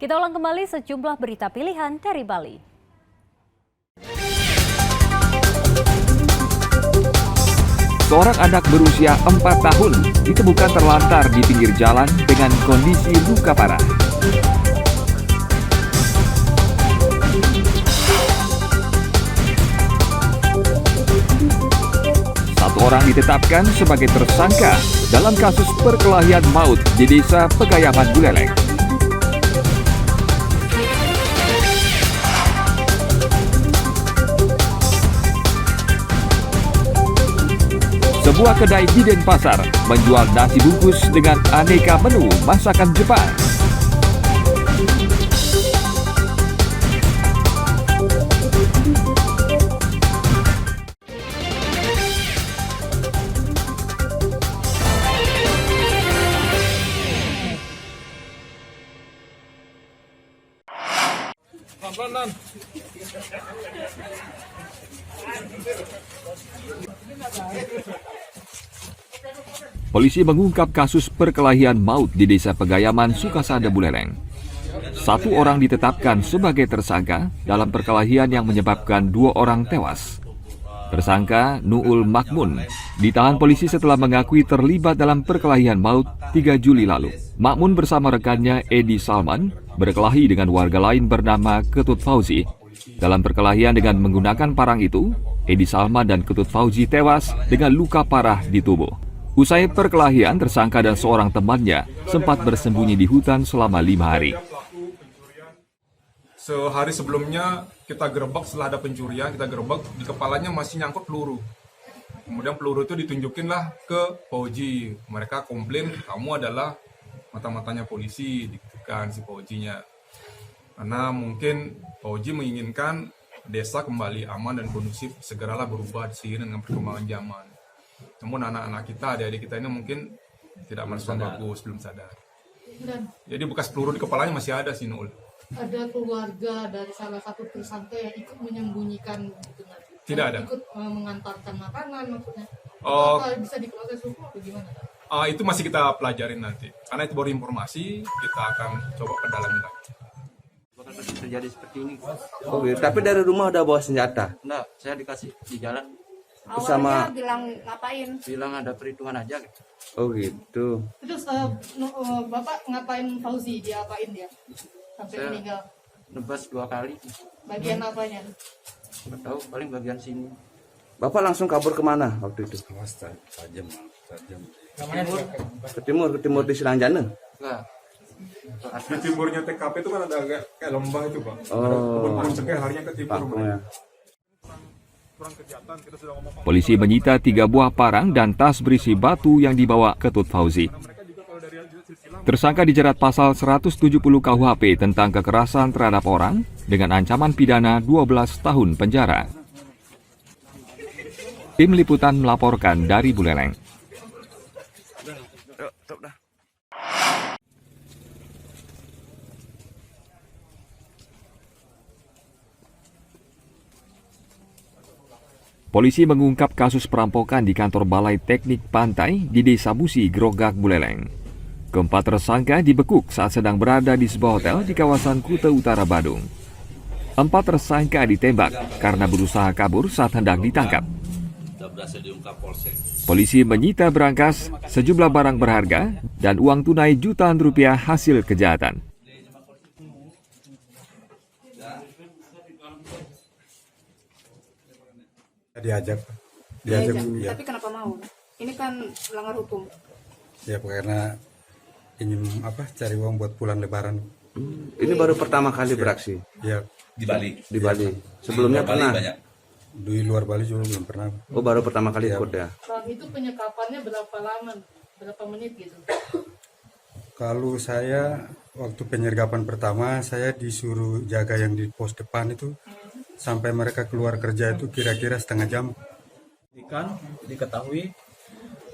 Kita ulang kembali sejumlah berita pilihan dari Bali. Seorang anak berusia 4 tahun ditemukan terlantar di pinggir jalan dengan kondisi luka parah. Satu orang ditetapkan sebagai tersangka dalam kasus perkelahian maut di Desa Pegayaman Buleleng. Sebuah kedai di Denpasar menjual nasi bungkus dengan aneka menu masakan Jepang. Polisi mengungkap kasus perkelahian maut di Desa Pegayaman, Sukasada, Buleleng. Satu orang ditetapkan sebagai tersangka dalam perkelahian yang menyebabkan 2 orang tewas. Tersangka Nuul Makmun ditahan polisi setelah mengakui terlibat dalam perkelahian maut 3 Juli lalu. Makmun bersama rekannya Edi Salman berkelahi dengan warga lain bernama Ketut Fauzi. Dalam perkelahian dengan menggunakan parang itu, Edi Salman dan Ketut Fauzi tewas dengan luka parah di tubuh. Usai perkelahian, tersangka dan seorang temannya sempat bersembunyi di hutan selama 5 hari. Sehari sebelumnya kita gerebek, setelah ada pencurian kita gerebek, di kepalanya masih nyangkut peluru. Kemudian peluru itu ditunjukinlah ke Fauji. Mereka komplain, kamu adalah mata-matanya polisi, dikatakan si Faujinya. Karena mungkin Fauji menginginkan desa kembali aman dan kondusif, segeralah berubah seiring dengan perkembangan zaman. Namun anak-anak kita, adik-adik kita ini mungkin tidak merespon bagus, belum sadar. Jadi bekas peluru di kepalanya masih ada sih, Nuul. Ada keluarga dari salah satu tersangka yang ikut menyembunyikan gitu, Tidak ada. Ikut mengantarkan makanan maksudnya. Oh. Apa bisa diproses hukum atau gimana? Itu masih kita pelajarin nanti. Karena itu baru informasi, kita akan coba pendalami lagi. Bahkan terjadi seperti ini. Oh gitu. Tapi dari rumah udah bawa senjata? Enggak, saya dikasih di jalan. Sama bilang ngapain? Bilang ada perhitungan aja. oh gitu. Terus Bapak ngapain Fauzi? Dia apain dia? Sampai Saya meninggal. nebas 2 kali. Bagian apanya? Nggak tahu, paling bagian sini. Bapak langsung kabur kemana waktu itu? Tajam. Ke timur di Silangjana? Enggak. Di timurnya TKP itu kan ada kayak lembah itu, Pak. Oh. Ada kebun cengkeh, harinya ke timur. Pakungnya. Polisi menyita 3 buah parang dan tas berisi batu yang dibawa Ketut Fauzi. Tersangka dijerat pasal 170 KUHP tentang kekerasan terhadap orang dengan ancaman pidana 12 tahun penjara. Tim Liputan melaporkan dari Buleleng. Polisi mengungkap kasus perampokan di kantor Balai Teknik Pantai di Desa Busi, Grogak, Buleleng. Keempat tersangka dibekuk saat sedang berada di sebuah hotel di kawasan Kuta Utara, Badung. 4 tersangka ditembak karena berusaha kabur saat hendak ditangkap. Polisi menyita berangkas, sejumlah barang berharga, dan uang tunai jutaan rupiah hasil kejahatan. Diajak Ya. ya. Tapi kenapa mau? Ini kan melanggar hukum. Ya karena ingin cari uang buat pulang lebaran. Ini baru pertama kali beraksi Ya di Bali. di Bali. Sebelumnya Bali pernah? banyak. di luar Bali juga belum pernah. Oh baru pertama kali ikut ya? Bang, itu penyekapannya berapa lama? Berapa menit gitu? Kalau saya waktu penyergapan pertama saya disuruh jaga yang di pos depan itu sampai mereka keluar kerja itu kira-kira setengah jam. Diketahui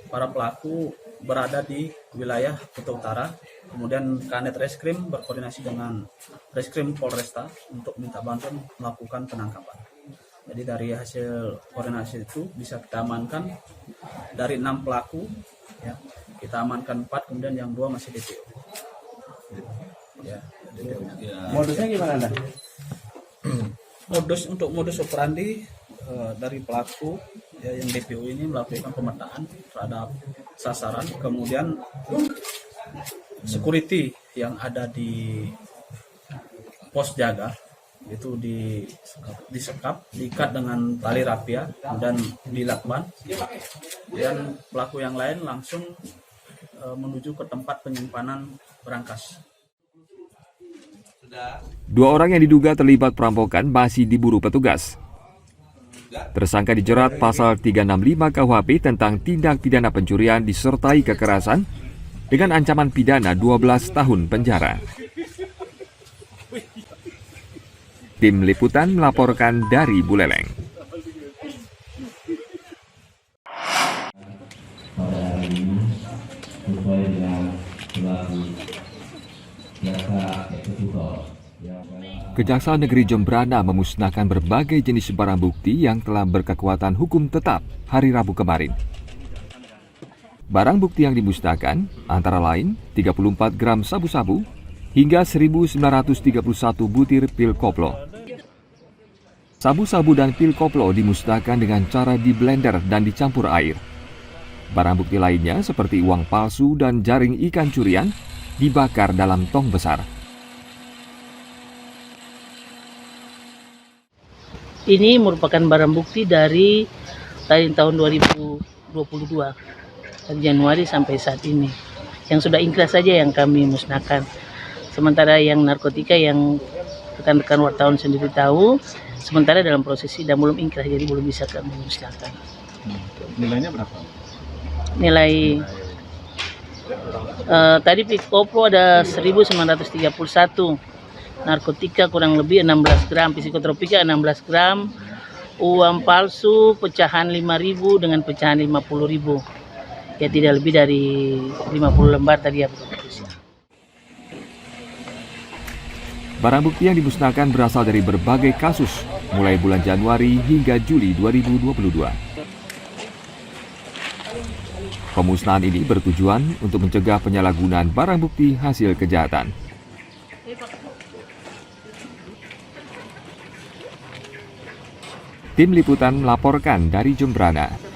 para pelaku berada di wilayah Kuta Utara, kemudian Kanit Reskrim berkoordinasi dengan Reskrim Polresta untuk minta bantuan melakukan penangkapan. Jadi dari hasil koordinasi itu bisa kita amankan dari 6 pelaku, ya, kita amankan 4, kemudian yang 2 masih DPO. Ya, Modusnya gimana Anda? Modus operandi dari pelaku yang DPO ini melakukan pemetaan terhadap sasaran, kemudian security yang ada di pos jaga itu disekap, diikat dengan tali rapia dan dilakban, dan pelaku yang lain langsung menuju ke tempat penyimpanan berangkas. Dua orang yang diduga terlibat perampokan masih diburu petugas. Tersangka dijerat pasal 365 KUHP tentang tindak pidana pencurian disertai kekerasan dengan ancaman pidana 12 tahun penjara. Tim Liputan melaporkan dari Buleleng. Pada hari ini, sesuai dengan selaku jasa eksekutor. Kejaksaan Negeri Jembrana memusnahkan berbagai jenis barang bukti yang telah berkekuatan hukum tetap hari Rabu kemarin. Barang bukti yang dimusnahkan antara lain 34 gram sabu-sabu hingga 1.931 butir pil koplo. Sabu-sabu dan pil koplo dimusnahkan dengan cara diblender dan dicampur air. Barang bukti lainnya seperti uang palsu dan jaring ikan curian dibakar dalam tong besar. Ini merupakan barang bukti dari tahun 2022, dari Januari sampai saat ini. Yang sudah ingkrah saja yang kami musnahkan. Sementara yang narkotika yang rekan-rekan wartawan sendiri tahu, sementara dalam proses sidang belum ingkrah, jadi belum bisa kami musnahkan. Nilainya berapa? Nilai tadi Pikoplo ada 1.931, narkotika kurang lebih 16 gram, psikotropika 16 gram, uang palsu pecahan 5.000 dengan pecahan 50.000. Ya tidak lebih dari 50 lembar tadi ya. Barang bukti yang dimusnahkan berasal dari berbagai kasus, mulai bulan Januari hingga Juli 2022. Pemusnahan ini bertujuan untuk mencegah penyalahgunaan barang bukti hasil kejahatan. Tim Liputan melaporkan dari Jembrana.